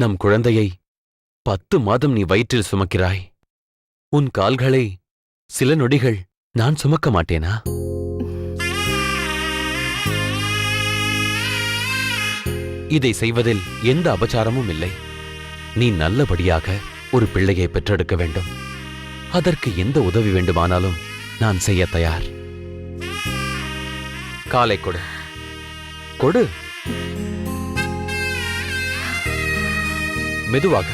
நம் குழந்தையை 10 மாதம் நீ வயிற்றில் சுமக்கிறாய். உன் கால்களை சில நொடிகள் நான் சுமக்க மாட்டேனா? இதை செய்வதில் எந்த அபச்சாரமும் இல்லை. நீ நல்லபடியாக ஒரு பிள்ளையை பெற்றெடுக்க வேண்டும். அதற்கு எந்த உதவி வேண்டுமானாலும் நான் செய்ய தயார். காலை கொடு, கொடு. மெதுவாக.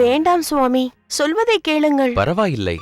வேண்டாம் சுவாமி, சொல்வதை கேளுங்கள். பரவாயில்லை.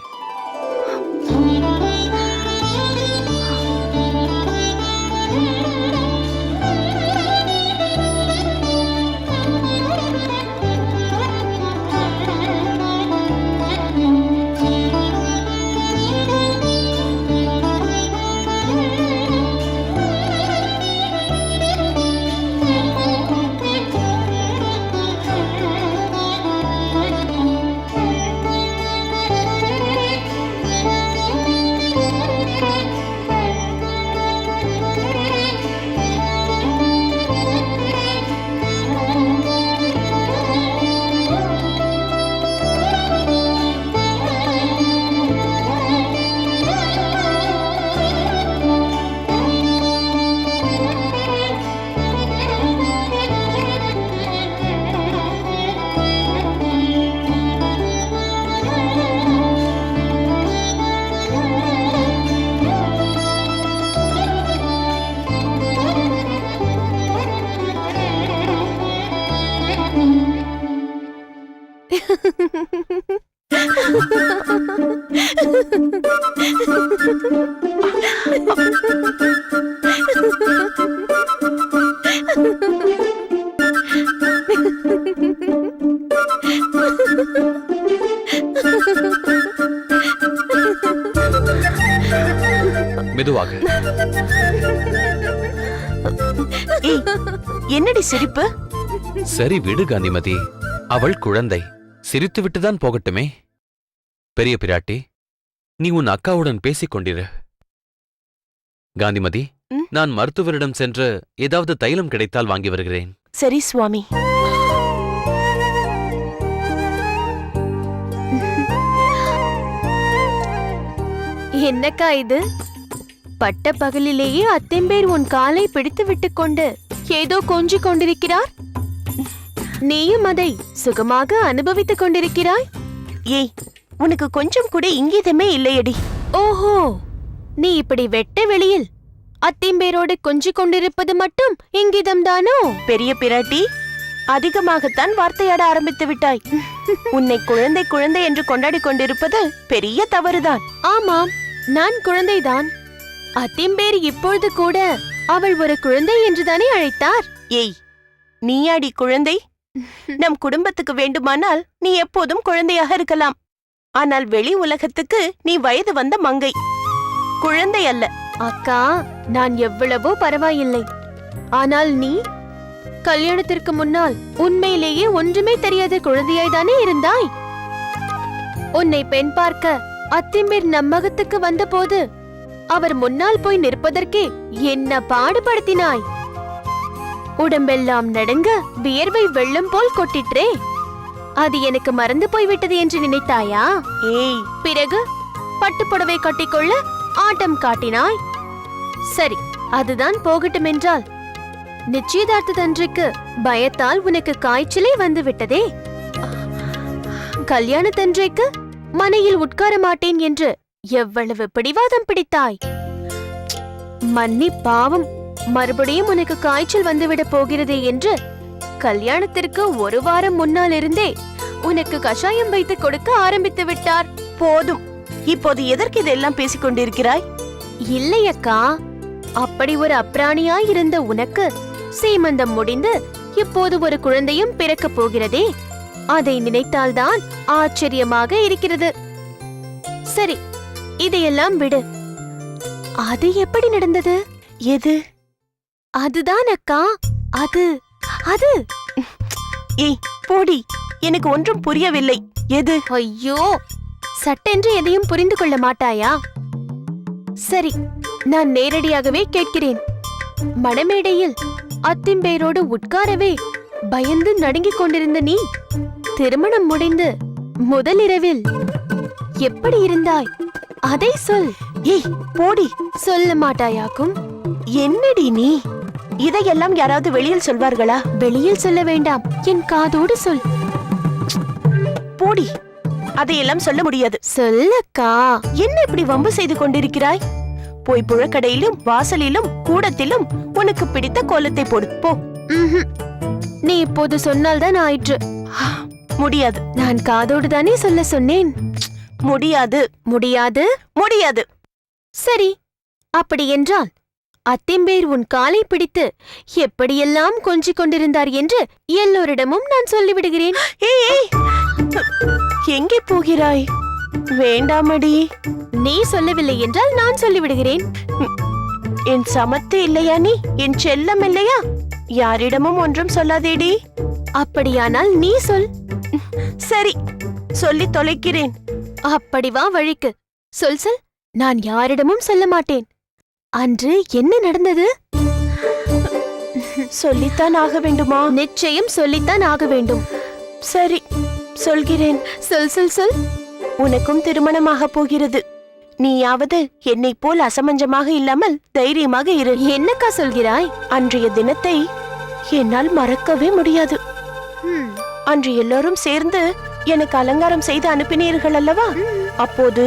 மெதுவாக. என்னடி சிரிப்பு? சரி விடு காந்திமதி, அவள் குழந்தை, சிரித்துவிட்டுதான் போகட்டுமே. பெரிய பிராட்டி, நீ உன் அக்காவுடன் பேசிக் கொண்டிரு. காந்திமதி, நான் மருத்துவரிடம் சென்று ஏதாவது தைலம் கிடைத்தால் வாங்கி வருகிறேன். சரி சுவாமி. என்னக்கா இது? பட்ட பகலிலேயே அத்தெம்பேர் உன் காலை பிடித்து விட்டுக் கொண்டு ஏதோ கொஞ்சிக் கொண்டிருக்கிறார். நீயும் அதை சுகமாக அனுபவித்துக் கொண்டிருக்கிறாய். ஏய், உனக்கு கொஞ்சம் கூட இங்கீதமே இல்லையடி. ஓஹோ, நீ இப்படி வெட்ட வெளியில் அத்திம்பேரோடு கொஞ்சிக் கொண்டிருப்பது மட்டும் இங்கிதம்தானோ? பெரிய பிராட்டி, அதிகமாகத்தான் வார்த்தையாட ஆரம்பித்து விட்டாய். உன்னை குழந்தை குழந்தை என்று கொண்டாடி கொண்டிருப்பது பெரிய தவறுதான். ஆமாம், நான் குழந்தைதான். அத்திம்பேர் இப்பொழுது கூட அவள் ஒரு குழந்தை என்றுதானே அழைத்தார். ஏய், நீயாடி குழந்தை? நம் குடும்பத்துக்கு வேண்டுமானால் நீ எப்போதும் குழந்தையாக இருக்கலாம். ஆனால் வெளி உலகத்துக்கு நீ வயது வந்த மங்கை, குழந்தை அல்ல. அக்கா, நான் எவ்வளவோ பரவாயில்லை. ஆனால் நீ கல்யாணத்திற்கு முன்னால் உண்மையிலேயே ஒன்றுமே தெரியாத குழந்தையாய்தானே இருந்தாய். உன்னை பெண் பார்க்க அத்திம்பேர் நம்மகத்துக்கு வந்தபோது அவர் முன்னால் போய் நிற்பதற்கே என்ன பாடுபடுத்தினாய். உடம்பெல்லாம் நடுங்க வியர்வை வெள்ளம் போல் கொட்டிற்றே. அது எனக்கு மறந்து போய்விட்டது என்று நினைத்தாயா? ஏய், பிறகு பட்டுப்புடவை கட்டிக்கொள்ள ஆட்டம் காட்டினாய். சரி, அதுதான் போகட்டும் என்றால், நிச்சயதார்த்தத்தன்றைக்கு பயத்தால் உனக்கு காய்ச்சலே வந்து விட்டதே. கல்யாணத்தன்றைக்கு மனையில் உட்கார மாட்டேன் என்று எவ்வளவு பிடிவாதம் பிடித்தாய். மன்னி பாவம், மறுபடியும் உனக்கு காய்ச்சல் வந்துவிடப் போகிறதே என்று கல்யாணத்திற்கு 1 வாரம் முன்னால் இருந்தே உனக்கு கஷாயம் வைத்து கொடுக்க ஆரம்பித்து விட்டார். போதும், இப்போது எதற்கு இதெல்லாம் பேசிக் கொண்டிருக்கிறாய்? இல்லையக்கா, அப்படி ஒரு அப்ராணியாய் இருந்த உனக்கு சீமந்தம் முடிந்து இப்போது ஒரு குழந்தையும் பிறக்கப் போகிறதே, அதை நினைத்தால்தான் ஆச்சரியமாக இருக்கிறது. சரி, இதையெல்லாம் விடு. அது எப்படி நடந்தது? எது? அதுதான் அக்கா, அது அது ஏய் போடி, எனக்கு ஒன்றும் புரியவில்லை. எது? ஐயோ, சட்டென்று எதையும் புரிந்து கொள்ள மாட்டாயா? சரி, நான் நேரடியாகவே கேட்கிறேன். மணமேடையில் அத்திம்பேரோடு உட்காரவே பயந்து நடுங்கிக் கொண்டிருந்த நீ திருமணம் முடிந்து முதலிரவில் எப்படி இருந்தாய்? அதை சொல். ஏய் போடி, சொல்ல மாட்டாயாக்கும்? என்னடி நீ? இதையெல்லாம் யாராவது வெளியில் சொல்வார்களா? வெளியில் சொல்ல வேண்டாம், என் காதோடு சொல். போடி, அதையெல்லாம் சொல்ல முடியாது. சொல்லக்கா. என்ன இப்படி வம்பு செய்து கொண்டிருக்கிறாய்? போய் புழக்கடையிலும் வாசலிலும் கூடத்திலும் உனக்கு பிடித்த கோலத்தை போடு போ. ம்ஹும். நீ இப்போது சொன்னால்தான் ஆயிற்று. முடியாது. நான் காதோடு தானே சொல்ல சொன்னேன். முடியாது. முடியாது. முடியாது. சரி, அப்படி என்றால் அத்திம்பேர் உன் காலை பிடித்து எப்படியெல்லாம் கொஞ்சிக் கொண்டிருந்தார் என்று எல்லோரிடமும் நான் சொல்லிவிடுகிறேன். ஏய் ஏய், எங்கே போகிறாய்? வேண்டாமடி. நீ சொல்லவில்லை என்றால் நான் சொல்லிவிடுகிறேன். என் சமத்து இல்லையா நீ? என் செல்லம் இல்லையா? யாரிடமும் ஒன்றும் சொல்லாதேடி. அப்படியானால் நீ சொல். சரி, சொல்லி தொலைக்கிறேன். அப்படி வா வழிக்கு. சொல் சொல். நான் யாரிடமும் சொல்ல மாட்டேன். அன்று என்ன நடந்தது? சொல்லித்தான் ஆக வேண்டுமா? நிச்சயம் சொல்லித்தான் ஆக வேண்டும். சரி, சொல்கிறேன். சொல் சொல் சொல். உனக்கும் திருமணமாக போகிறது. நீயாவது என்னை போல் அசமஞ்சமாக இல்லாமல் தைரியமாக இரு. என்னக்கா சொல்கிறாய்? அன்றைய தினத்தை என்னால் மறக்கவே முடியாது. அன்று எல்லோரும் சேர்ந்து எனக்கு அலங்காரம் செய்து அனுப்பினீர்கள் அல்லவா? அப்போது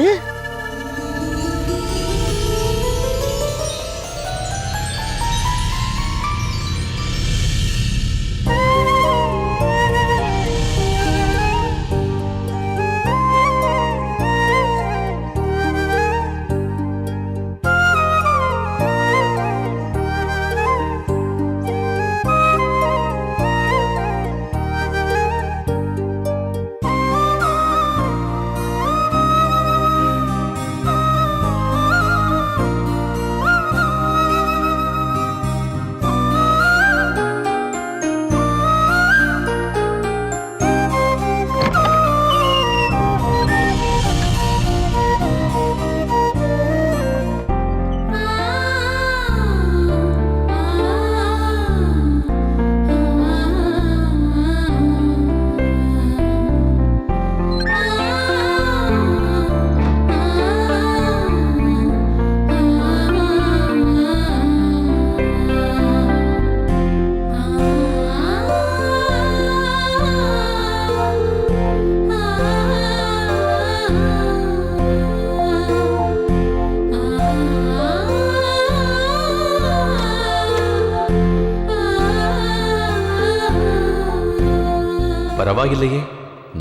பரவாயில்லையே,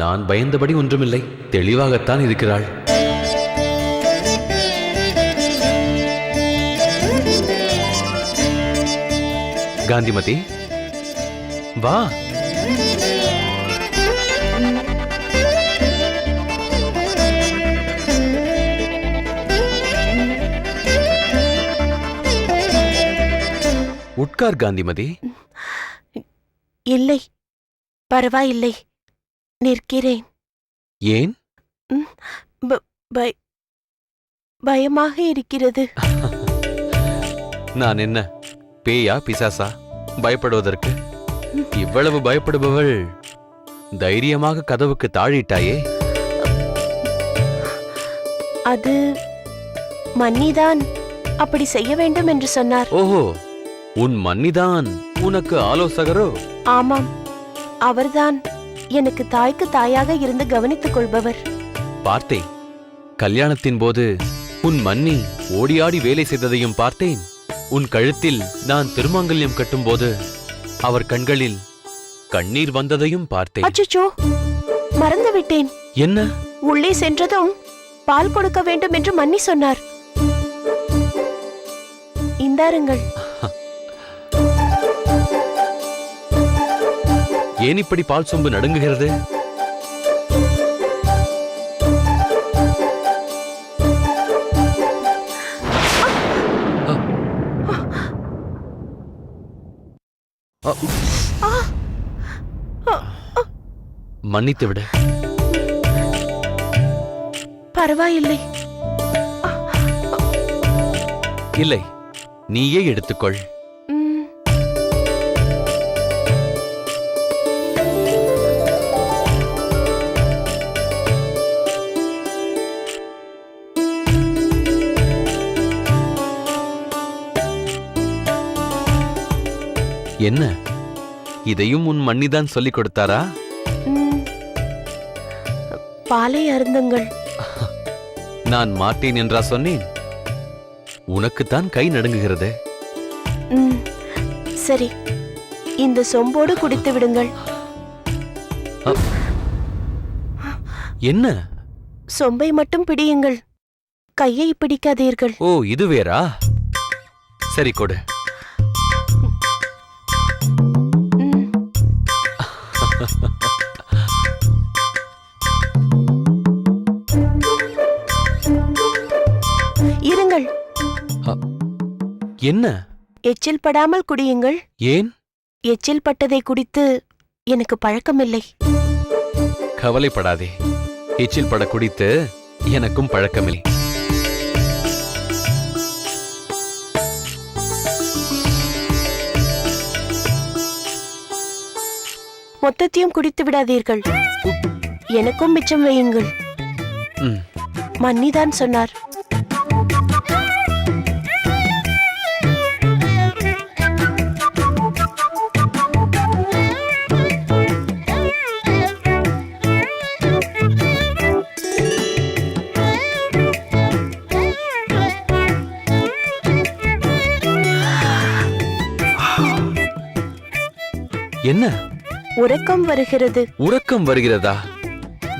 நான் பயந்தபடி ஒன்றுமில்லை. தெளிவாகத்தான் இருக்கிறாள். காந்திமதி, வா. உட்கார் காந்திமதி. இல்லை, பரவாயில்லை, நிற்கிறேன். ஏன்? பயமாக இருக்கிறது. நான் என்ன பேயா பிசாசா பயப்படுவதற்கு? இவ்வளவு பயப்படுபவள் தைரியமாக கதவுக்கு தாழிட்டாயே. அது மன்னிதான் அப்படி செய்ய வேண்டும் என்று சொன்னார். ஓஹோ, உன் மன்னிதான் உனக்கு ஆலோசகரோ? ஆமாம், அவர்தான் எனக்கு தாய்க்கு தாயாக இருந்து கவனித்துக் கொள்பவர். பார்த்தேன், கல்யாணத்தின் போது உன் மன்னி ஓடியாடி வேலை செய்ததையும் பார்த்தேன். உன் கழுத்தில் நான் திருமாங்கல்யம் கட்டும்போது அவர் கண்களில் கண்ணீர் வந்ததையும் பார்த்தேன். அச்சச்சோ, மறந்துவிட்டேன். என்ன? உள்ளே சென்றதும் பால் கொடுக்க வேண்டும் என்று மன்னி சொன்னார். இந்தாருங்கள். ஏன் இப்படி பால் சொம்பு நடுங்குகிறது? மன்னித்து விடு. பரவாயில்லை. இல்லை, நீயே எடுத்துக்கொள். என்ன, இதையும் உன் மன்னிதான் சொல்லிக் கொடுத்தாரா? ம், பாலை அருந்துங்கள். நான் மாட்டேன் என்றா சொன்னேன்? உனக்குத்தான் கை நடுங்குகிறது. ம், சரி, இந்த சொம்போடு குடித்து விடுங்கள். என்ன? சொம்பை மட்டும் பிடியுங்கள், கையை பிடிக்காதீர்கள். ஓ, இது வேறா? சரி, கொடு. ம், இருங்கள். என்ன? எச்சில் படாமல் குடியுங்கள். ஏன்? எச்சில் பட்டதை குடித்து எனக்கு பழக்கமில்லை. கவலைப்படாதே, எச்சில் பட குடித்து எனக்கும் பழக்கமில்லை. மொத்தத்தையும் குடித்து விடாதீர்கள், எனக்கும் மிச்சம் வையுங்கள். ம், மன்னிதான் சொன்னார். என்ன? உறக்கம் வருகிறது. உறக்கம் வருகிறதா?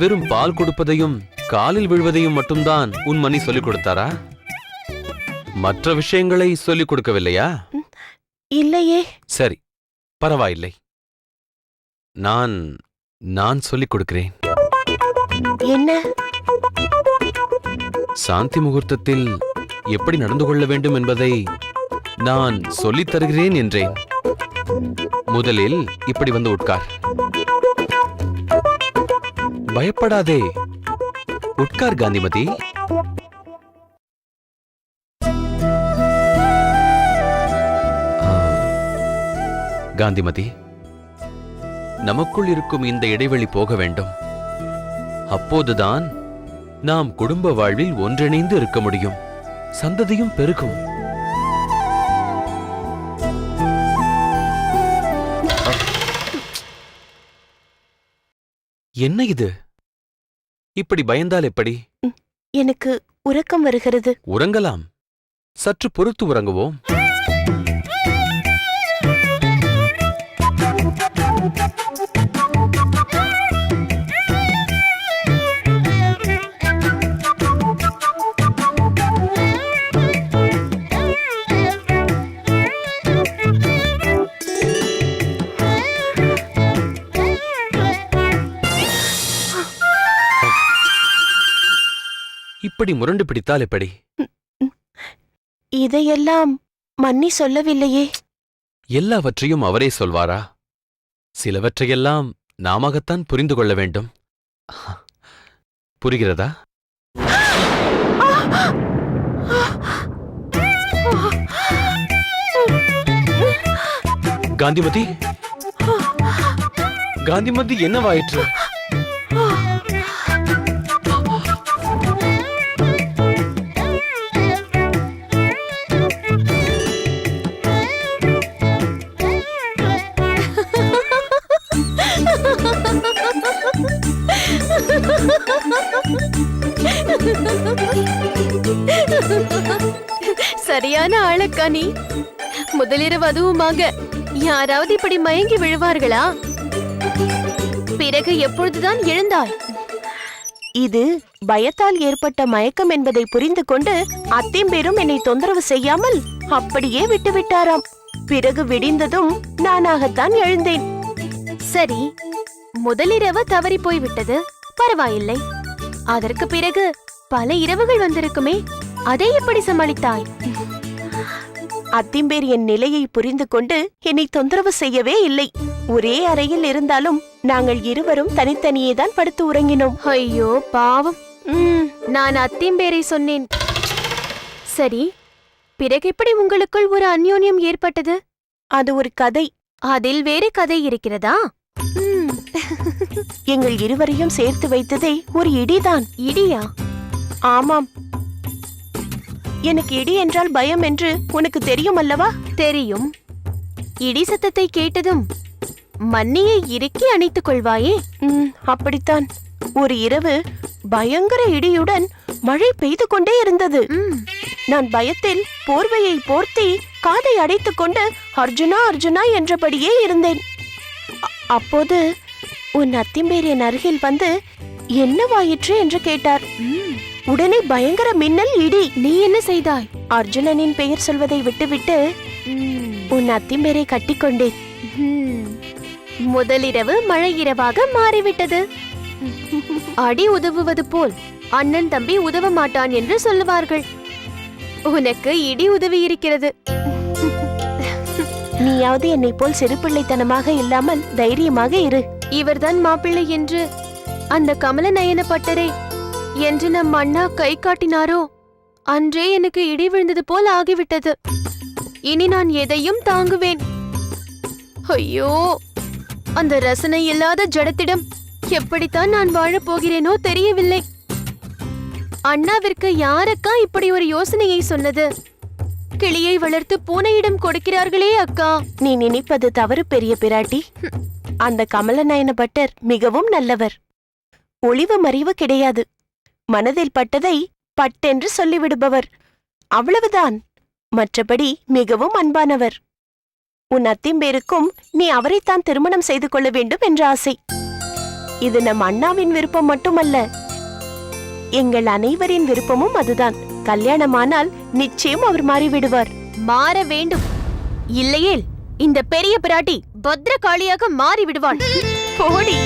வெறும் பால் கொடுப்பதையும் காலில் விழுவதையும் மட்டும்தான் உன் மணி சொல்லிக் கொடுத்தாரா? மற்ற விஷயங்களை சொல்லிக் கொடுக்கவில்லையா? இல்லையே. சரி, பரவாயில்லை. நான் சொல்லிக் கொடுக்கிறேன். என்ன? சாந்தி முகூர்த்தத்தில் எப்படி நடந்து கொள்ள வேண்டும் என்பதை நான் சொல்லித் தருகிறேன் என்றேன். முதலில் இப்படி வந்து உட்கார். பயப்படாதே, உட்கார் காந்திமதி. காந்திமதி, நமக்குள் இருக்கும் இந்த இடைவெளி போக வேண்டும். அப்போதுதான் நாம் குடும்ப வாழ்வில் ஒன்றிணைந்து இருக்க முடியும், சந்ததியும் பெருகும். என்ன இது? இப்படி பயந்தால் எப்படி? எனக்கு உறக்கம் வருகிறது. உறங்கலாம், சற்று பொறுத்து உறங்குவோம். இப்படி முரண்டு பிடித்தால் எப்படி? இதையெல்லாம் மன்னி சொல்லவில்லையே. எல்லாவற்றையும் அவரே சொல்வாரா? சிலவற்றையெல்லாம் நாமத்தான் புரிந்து கொள்ள வேண்டும். புரிகிறதா? காந்திமதி, காந்திமதி, என்னவாயிற்று? சரியான ஆளக்கா நீ. முதலிரவு அதுவுமாக யாராவது இப்படி மயங்கி விழுவார்களா? பிறகு எப்பொழுதுதான் எழுந்தாய்? இது பயத்தால் ஏற்பட்ட மயக்கம் என்பதை புரிந்து கொண்டு அத்திம்பேரும் என்னை தொந்தரவு செய்யாமல் அப்படியே விட்டுவிட்டாராம். பிறகு விடிந்ததும் நானாகத்தான் எழுந்தேன். சரி, முதலிரவு தவறி போய்விட்டது, பரவாயில்லை. அதற்கு பிறகு பல இரவுகள் வந்திருக்குமே, அதை எப்படி சமாளித்தாய்? அத்திம்பேர் என் நிலையை புரிந்து கொண்டு என்னை தொந்தரவு செய்யவே இல்லை. ஒரே அறையில் இருந்தாலும் நாங்கள் இருவரும் தனித்தனியே தான் படுத்து உறங்கினோம். ஐயோ பாவம். நான் அத்திம்பேரை சொன்னேன். சரி, பிறகு எப்படி உங்களுக்குள் ஒரு அந்யோன்யம் ஏற்பட்டது? அது ஒரு கதை. அதில் வேறு கதை இருக்கிறதா? எங்கள் இருவரையும் சேர்த்து வைத்ததே ஒரு இடிதான். இடியா? ஆமாம். எனக்கு இடி என்றால் பயம் என்று உனக்கு தெரியும் அல்லவா? தெரியும். இடி சத்தத்தை கேட்டதும் மன்னியை இறுக்கி அணைத்துக் கொள்வாயே. அப்படித்தான். ஒரு இரவு பயங்கர இடியுடன் மழை பெய்து கொண்டே இருந்தது. நான் பயத்தில் போர்வையை போர்த்தி காதை அடைத்துக் கொண்டு அர்ஜுனா அர்ஜுனா என்றபடியே இருந்தேன். அப்போது உன் அத்திம்பேர் என் அருகில் வந்து என்னவாயிற்று என்று கேட்டார். உடனே பயங்கர மின்னல், இடி. நீ என்ன செய்தாய்? அர்ஜுனனின் பெயர் சொல்வதை விட்டுவிட்டு உன் அத்திம்பேரை கட்டிக்கொண்டேன். முதலிரவு மழை இரவாக மாறிவிட்டது. அடி உதவுவது போல் அண்ணன் தம்பி உதவ மாட்டான் என்று சொல்லுவார்கள். உனக்கு இடி உதவி இருக்கிறது. நீயாவது என்னை போல் சிறுபிள்ளைத்தனமாக இல்லாமல் தைரியமாக இரு. இவர்தான் மாப்பிள்ளை என்று அந்த கமல நயன பட்டரை என்று நம் அண்ணா கை காட்டினாரோ அன்றே எனக்கு இடி விழுந்தது போல் ஆகிவிட்டது. இனி நான் எதையும் தாங்குவேன். ஐயோ, அந்த ரசனை இல்லாத ஜடத்திடம் எப்படித்தான் நான் வாழப் போகிறேனோ தெரியவில்லை. அண்ணாவிற்கு யாரக்கா இப்படி ஒரு யோசனையை சொன்னது? கிளியை வளர்த்து பூனையிடம் கொடுக்கிறார்களே அக்கா. நீ நினைப்பது தவறு பெரிய பிராட்டி. அந்த கமலநயன பட்டர் மிகவும் நல்லவர். ஒளிவு மறைவு கிடையாது. மனதில் பட்டதை பட்டென்று சொல்லிவிடுபவர். அவ்வளவுதான். மற்றபடி மிகவும் அன்பானவர். உன் அத்திம்பேருக்கும் நீ அவரைத்தான் திருமணம் செய்து கொள்ள வேண்டும் என்ற ஆசை. இது நம் அண்ணாவின் விருப்பம் மட்டுமல்ல, எங்கள் அனைவரின் விருப்பமும் அதுதான். கல்யாணமானால் நிச்சயம் அவர் மாறிவிடுவார். மாற வேண்டும். இல்லையேல் இந்த பெரிய பிராட்டி பத்ரகாளியாக மாறி விடுவாள். போடி.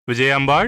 விஜயாம்பாள்,